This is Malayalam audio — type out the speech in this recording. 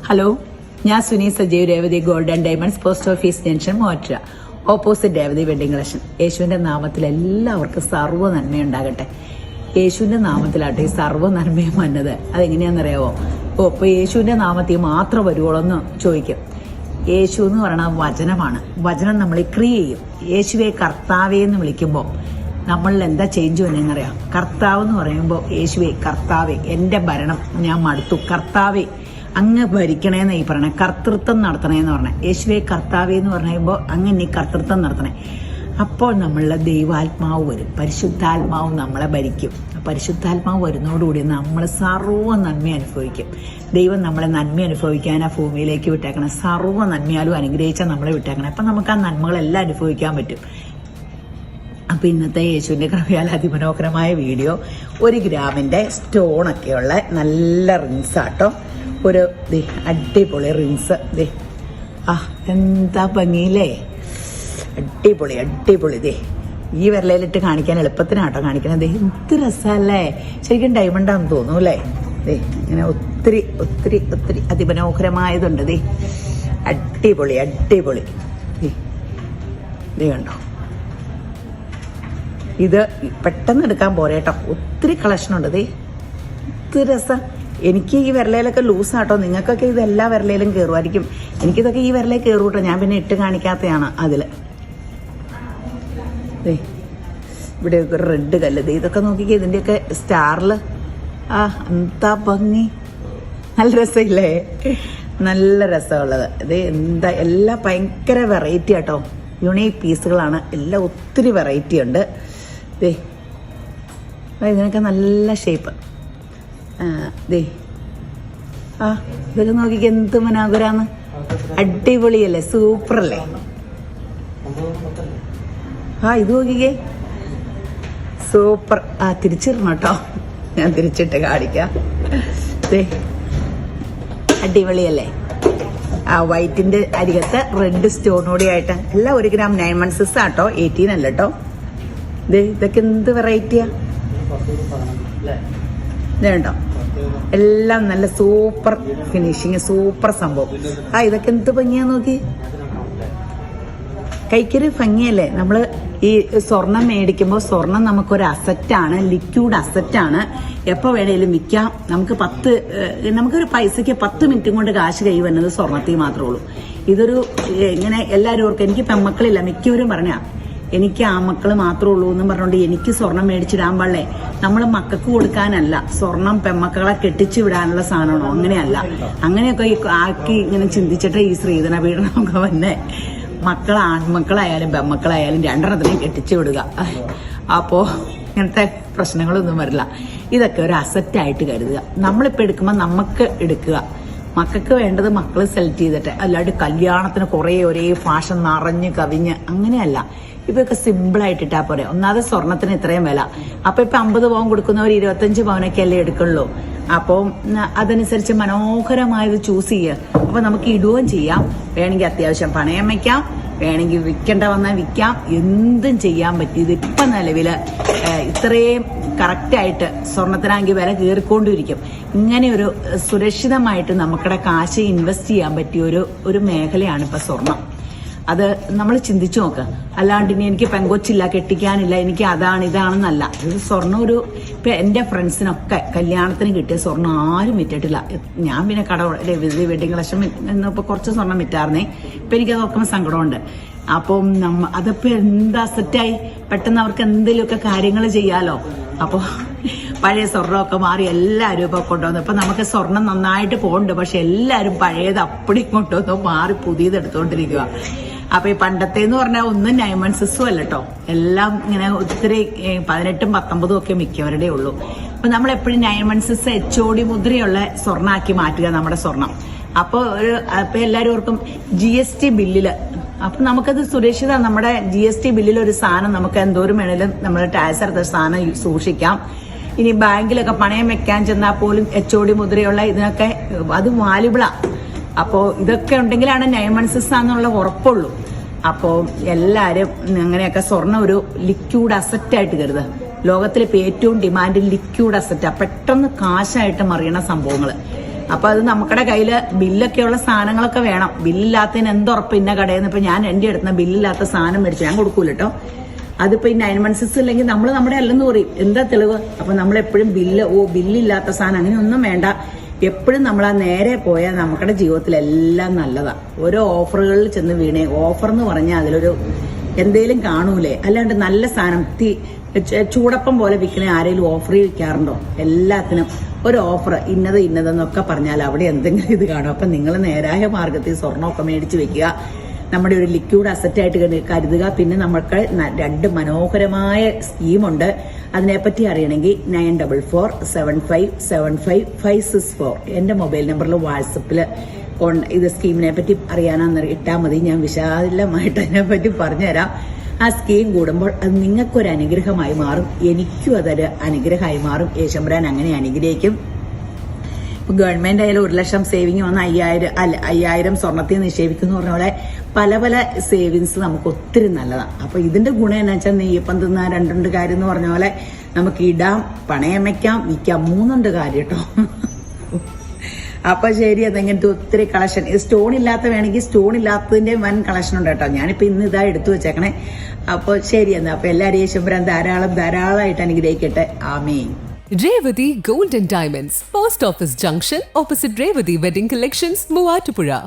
ഹലോ, ഞാൻ Suni Sajeev, Revathi gold and diamonds, post office junction, Muvattupuzha, opposite Revathi wedding collection. യേശുവിന്റെ നാമത്തിൽ എല്ലാവർക്കും സർവ്വ നന്മയുണ്ടാകട്ടെ. യേശുവിന്റെ നാമത്തിലാട്ടെ ഈ സർവ്വ നന്മയും വന്നത്. അതെങ്ങനെയാണെന്നറിയാവോ? ഇപ്പോൾ യേശുവിന്റെ നാമത്തിൽ മാത്രം വരുവോളൂ എന്ന് ചോദിക്കും. യേശു എന്ന് പറയുന്നത് വചനമാണ്. വചനം നമ്മൾ ക്രിയ ചെയ്യും. യേശുവെ കർത്താവേ എന്ന് വിളിക്കുമ്പോൾ നമ്മളിൽ എന്താ ചേഞ്ച് വന്നതെന്നറിയാം. കർത്താവ് എന്ന് പറയുമ്പോൾ യേശുവെ കർത്താവേ, എന്റെ ഭരണം ഞാൻ മടുത്തു, കർത്താവേ അങ്ങ് ഭരിക്കണേന്ന് ഈ പറയണേ, കർത്തൃത്വം നടത്തണേന്ന് പറഞ്ഞേ. യേശുവെ കർത്താവേ എന്ന് പറയുമ്പോൾ അങ്ങനെ ഈ കർത്തൃത്വം നടത്തണേ. അപ്പോൾ നമ്മളുടെ ദൈവാത്മാവ് വരും, പരിശുദ്ധാത്മാവ് നമ്മളെ ഭരിക്കും. പരിശുദ്ധാത്മാവ് വരുന്നതോടുകൂടി നമ്മൾ സർവ്വ നന്മ അനുഭവിക്കും. ദൈവം നമ്മളെ നന്മ അനുഭവിക്കാനാ ഭൂമിയിലേക്ക് വിട്ടേക്കണം. സർവ്വ നന്മയാലും അനുഗ്രഹിച്ചാൽ നമ്മളെ വിട്ടേക്കണം. അപ്പം നമുക്ക് ആ നന്മകളെല്ലാം അനുഭവിക്കാൻ പറ്റും. അപ്പം ഇന്നത്തെ യേശുവിൻ്റെ കൃപയാൽ അതിമനോഹരമായ വീഡിയോ. 1 ഗ്രാമിൻ്റെ സ്റ്റോണൊക്കെയുള്ള നല്ല റിങ്സാട്ടോ. ഒരു അടിപൊളി റിങ്സ്. എന്താ ഭംഗിയില്ലേ, അടിപൊളി അടിപൊളി. ഈ വിരലയിലിട്ട് കാണിക്കാൻ എളുപ്പത്തിനാട്ടോ കാണിക്കണത്. എന്ത് രസമല്ലേ, ശരിക്കും ഡയമണ്ടാന്ന് തോന്നും അല്ലേ. ഇങ്ങനെ ഒത്തിരി ഒത്തിരി ഒത്തിരി അതിമനോഹരമായതുണ്ട്. അടിപൊളി അടിപൊളി. കണ്ടോ, ഇത് പെട്ടെന്ന് എടുക്കാൻ പോരേട്ടോ, ഒത്തിരി കളക്ഷനുണ്ട്. ഒത്തിരി രസം. എനിക്ക് ഈ വിരലയിലൊക്കെ ലൂസാട്ടോ, നിങ്ങൾക്കൊക്കെ ഇത് എല്ലാ വിരലയിലും കയറുമായിരിക്കും. എനിക്കിതൊക്കെ ഈ വിരലേ കയറൂട്ടോ, ഞാൻ പിന്നെ ഇട്ട് കാണിക്കാത്തതാണ്. അതില് ഇവിടെയൊക്കെ റെഡ് കല്ല്. ഇതൊക്കെ നോക്കിക്കേ, ഇതിന്റെയൊക്കെ സ്റ്റാറില് എന്താ ഭംഗി, നല്ല രസമില്ലേ, നല്ല രസമുള്ളത്. എന്താ എല്ലാം ഭയങ്കര വെറൈറ്റി ആട്ടോ, യുണീക്ക് പീസുകളാണ് എല്ലാം, ഒത്തിരി വെറൈറ്റി ഉണ്ട്. ഇതിനൊക്കെ നല്ല ഷേപ്പ്. ഇതൊക്കെ നോക്കിക്ക് എന്ത് മനോഹരാന്ന്, അടിപൊളിയല്ലേ, സൂപ്പറല്ലേ. ഇത് നോക്കിക്കേ, സൂപ്പർ. തിരിച്ചിടണം കേട്ടോ, ഞാൻ തിരിച്ചിട്ട് കാണിക്കാം. അടിപൊളിയല്ലേ. വൈറ്റിന്റെ അരികത്ത് റെഡ് സ്റ്റോണോടെ ആയിട്ട് എല്ലാം 1 ഗ്രാം 9 ounces ആട്ടോ, 18 അല്ല കേട്ടോ. ഇതൊക്കെ എന്ത് വെറൈറ്റിയാ കേട്ടോ, എല്ലാം നല്ല സൂപ്പർ ഫിനിഷിങ്, സൂപ്പർ സംഭവം. ഇതൊക്കെ എന്ത് ഭംഗിയാ നോക്കി, കൈക്കൊരു ഭംഗിയല്ലേ. നമ്മള് ഈ സ്വർണം മേടിക്കുമ്പോൾ സ്വർണം നമുക്കൊരു അസറ്റാണ്, ലിക്വിഡ് അസറ്റാണ്. എപ്പോൾ വേണേലും വിൽക്കാം. നമുക്കൊരു പൈസയ്ക്ക് 10 മിനിറ്റും കൊണ്ട് കാശ് കൈ വരുന്നത് സ്വർണത്തിൽ മാത്രമേ ഉള്ളൂ. ഇതൊരു ഇങ്ങനെ എല്ലാവരും ഓർക്കും, എനിക്ക് പെമ്മക്കളില്ല, മിക്കവരും പറഞ്ഞാ എനിക്ക് ആ മക്കള് മാത്രമേ ഉള്ളൂ എന്നും പറഞ്ഞുകൊണ്ട് എനിക്ക് സ്വർണം മേടിച്ചിടാൻ പാടില്ലേ. നമ്മൾ മക്കൾക്ക് കൊടുക്കാനല്ല, സ്വർണം പെമ്മക്കളെ കെട്ടിച്ചു വിടാനുള്ള സാധനമാണോ? അങ്ങനെയല്ല. അങ്ങനെയൊക്കെ ആക്കി ഇങ്ങനെ ചിന്തിച്ചിട്ട് ഈ സ്ത്രീധന പീഡനമൊക്കെ വന്നെ. ആൺമക്കളായാലും പെമ്മക്കളായാലും 2 കെട്ടിച്ചു വിടുക. അപ്പോ ഇങ്ങനത്തെ പ്രശ്നങ്ങളൊന്നും വരില്ല. ഇതൊക്കെ ഒരു അസറ്റായിട്ട് കരുതുക. നമ്മളിപ്പോൾ എടുക്കുമ്പോൾ നമുക്ക് എടുക്കുക, മക്കൾക്ക് വേണ്ടത് മക്കള് സെലക്ട് ചെയ്തിട്ട്, അല്ലാണ്ട് കല്യാണത്തിന് കുറേ ഒരേ ഫാഷൻ നിറഞ്ഞ് കവിഞ്ഞ് അങ്ങനെയല്ല. ഇപ്പൊക്കെ സിമ്പിളായിട്ടിട്ടാ പോരെ. ഒന്നാമത് സ്വർണത്തിന് ഇത്രയും വില. ഇപ്പൊ 50 പവൻ കൊടുക്കുന്നവർ 25 പവനൊക്കെ അല്ലേ എടുക്കുള്ളൂ. അപ്പോൾ അതനുസരിച്ച് മനോഹരമായത് ചൂസ് ചെയ്യുക. അപ്പൊ നമുക്ക് ഇടുകയും ചെയ്യാം, വേണമെങ്കിൽ അത്യാവശ്യം പണയം വയ്ക്കാം, വേണമെങ്കിൽ വിൽക്കേണ്ട വന്നാൽ വിൽക്കാം, എന്തും ചെയ്യാൻ പറ്റും. ഇതിപ്പം നിലവിൽ ഇത്രയും കറക്റ്റായിട്ട് സ്വർണത്തിനാണെങ്കിൽ വില കയറിക്കൊണ്ടിരിക്കും. ഇങ്ങനെ ഒരു സുരക്ഷിതമായിട്ട് നമുക്കിടെ കാശ് ഇൻവെസ്റ്റ് ചെയ്യാൻ പറ്റിയ ഒരു മേഖലയാണ് ഇപ്പൊ സ്വർണം. അത് നമ്മൾ ചിന്തിച്ചു നോക്കുക. അല്ലാണ്ട് ഇനി എനിക്ക് പെങ്കൊച്ചില്ല, കെട്ടിക്കാനില്ല, എനിക്ക് അതാണ് ഇതാണെന്നല്ല. ഇത് സ്വർണ്ണം ഇപ്പൊ എന്റെ ഫ്രണ്ട്സിനൊക്കെ കല്യാണത്തിന് കിട്ടിയ സ്വർണ്ണം ആരും വിറ്റിട്ടില്ല. ഞാൻ പിന്നെ വെഡിങ് കളക്ഷൻ ഇപ്പൊ കുറച്ച് സ്വർണം വിറ്റായിരുന്നേ. ഇപ്പൊ എനിക്കത് നോക്കുമ്പോൾ സങ്കടമുണ്ട്. അപ്പം അതിപ്പോ എന്താ സെറ്റായി, പെട്ടെന്ന് അവർക്ക് എന്തെങ്കിലുമൊക്കെ കാര്യങ്ങൾ ചെയ്യാലോ. അപ്പോൾ പഴയ സ്വർണ്ണമൊക്കെ മാറി എല്ലാവരും ഇപ്പൊ കൊണ്ടുവന്നു. ഇപ്പൊ നമുക്ക് സ്വർണം നന്നായിട്ട് പോകുന്നുണ്ട്, പക്ഷെ എല്ലാവരും പഴയത് അപ്പടി കൊണ്ടുവന്നു മാറി പുതിയത് എടുത്തുകൊണ്ടിരിക്കുക. അപ്പൊ ഈ പണ്ടത്തെ എന്ന് പറഞ്ഞാൽ ഒന്നും 9 ounces അല്ല കേട്ടോ, എല്ലാം ഇങ്ങനെ ഒത്തിരി 18ഉം 19ഉം ഒക്കെ മിക്കവരുടെ ഉള്ളൂ. അപ്പൊ നമ്മൾ എപ്പോഴും 9 ounces HOD മുദ്രയുള്ള സ്വർണ്ണാക്കി മാറ്റുക നമ്മുടെ സ്വർണം. അപ്പൊ എല്ലാവരും ഓർക്കും GST ബില്ലില്. അപ്പൊ നമുക്കത് സുരക്ഷിത. നമ്മുടെ GST ബില്ലിൽ ഒരു സാധനം നമുക്ക് എന്തോരം വേണേലും നമ്മൾ ടാക്സ് എടുത്ത സാധനം സൂക്ഷിക്കാം. ഇനി ബാങ്കിലൊക്കെ പണയം വെക്കാൻ ചെന്നാൽ പോലും HOD മുദ്രയുള്ള ഇതിനൊക്കെ അത് വാല്യുബിളാ. അപ്പോൾ ഇതൊക്കെ ഉണ്ടെങ്കിലാണ് 9 ounces ആണെന്നുള്ള ഉറപ്പുള്ളൂ. അപ്പോൾ എല്ലാവരും അങ്ങനെയൊക്കെ സ്വർണ്ണം ഒരു ലിക്വിഡ് അസറ്റായിട്ട് കരുതുക. ലോകത്തിലെ ഏറ്റവും ഡിമാൻഡ് ലിക്വിഡ് അസറ്റാ, പെട്ടെന്ന് കാശായിട്ട് മറിയണ സംഭവങ്ങൾ. അപ്പൊ അത് നമ്മുടെ കയ്യില് ബില്ലൊക്കെയുള്ള സാധനങ്ങളൊക്കെ വേണം. ബില്ലില്ലാത്തതിന് എന്തുറപ്പ് ഇന്ന കടയിൽ നിന്ന് ഇപ്പൊ ഞാൻ എന്റെ അടുത്ത് ബില്ലില്ലാത്ത സാധനം മേടിച്ചു, ഞാൻ കൊടുക്കൂല കേട്ടോ. അതിപ്പോ ഈ 916 ഇല്ലെങ്കിൽ നമ്മൾ നമ്മുടെ അല്ലെന്ന് പറയും. എന്താ തെളിവ്? അപ്പൊ നമ്മൾ എപ്പോഴും ബില്ലില്ലാത്ത സാധനം അങ്ങനെയൊന്നും വേണ്ട. എപ്പോഴും നമ്മൾ ആ നേരെ പോയാൽ നമ്മുടെ ജീവിതത്തിൽ എല്ലാം നല്ലതാ. ഓരോ ഓഫറുകളിൽ ചെന്ന് വീണേ, ഓഫർ എന്ന് പറഞ്ഞാൽ അതിലൊരു എന്തേലും കാണൂലേ? അല്ലാണ്ട് നല്ല സാധനം ചൂടപ്പം പോലെ വിൽക്കണേ ആരെങ്കിലും ഓഫറിൽ വിൽക്കാറുണ്ടോ? എല്ലാത്തിനും ഒരു ഓഫർ, ഇന്നതെന്നൊക്കെ പറഞ്ഞാൽ അവിടെ എന്തെങ്കിലും ഇത് കാണും. അപ്പൊ നിങ്ങൾ നേരായ മാർഗത്തിൽ സ്വർണ്ണമൊക്കെ മേടിച്ച് വെക്കുക, നമ്മുടെ ഒരു ലിക്വിഡ് അസറ്റായിട്ട് കരുതുക. പിന്നെ നമുക്ക് 2 മനോഹരമായ സ്കീമുണ്ട്. അതിനെപ്പറ്റി അറിയണമെങ്കിൽ 9447575564 എന്റെ മൊബൈൽ നമ്പറിൽ വാട്സപ്പിൽ ഇത് സ്കീമിനെ പറ്റി അറിയാനാന്ന് ഇട്ടാൽ മതി. ഞാൻ വിശാലമായിട്ട് അതിനെപ്പറ്റി പറഞ്ഞുതരാം. ആ സ്കീം കൂടുമ്പോൾ അത് നിങ്ങൾക്കൊരു അനുഗ്രഹമായി മാറും, എനിക്കും അതൊരു അനുഗ്രഹമായി മാറും. യേശുമ്പരാൻ അങ്ങനെ അനുഗ്രഹിക്കും. ഗവൺമെന്റ് ആയാലും 1 ലക്ഷം സേവിങ് വന്ന് 5000 സ്വർണത്തിൽ നിക്ഷേപിക്കുന്ന പറഞ്ഞ പോലെ പല പല സേവിങ്സ് നമുക്ക് ഒത്തിരി നല്ലതാണ്. അപ്പൊ ഇതിന്റെ ഗുണം എന്ന് വെച്ചാൽ നെയ്യപ്പം തിന്നാ 2 കാര്യം എന്ന് പറഞ്ഞ പോലെ നമുക്ക് ഇടാം, പണയം വെക്കാം, വിൽക്കാം, 3 കാര്യം കേട്ടോ. അപ്പൊ ശരി, അതെങ്ങനത്തെ ഒത്തിരി കളക്ഷൻ. സ്റ്റോൺ ഇല്ലാത്ത വേണമെങ്കിൽ സ്റ്റോൺ ഇല്ലാത്തതിന്റെ വൻ കളക്ഷൻ ഉണ്ട് കേട്ടോ. ഞാനിപ്പോ ഇന്ന് ഇതാ എടുത്തു വെച്ചേക്കണേ. അപ്പൊ ശരി എന്നാ, അപ്പൊ എല്ലാവരും യേശുമ്പരാൻ ധാരാളമായിട്ട് അനുഗ്രഹിക്കട്ടെ. ആമേൻ. Revati Gold and Diamonds, Post Office Junction, opposite Revati Wedding Collections, Muvatupuzha.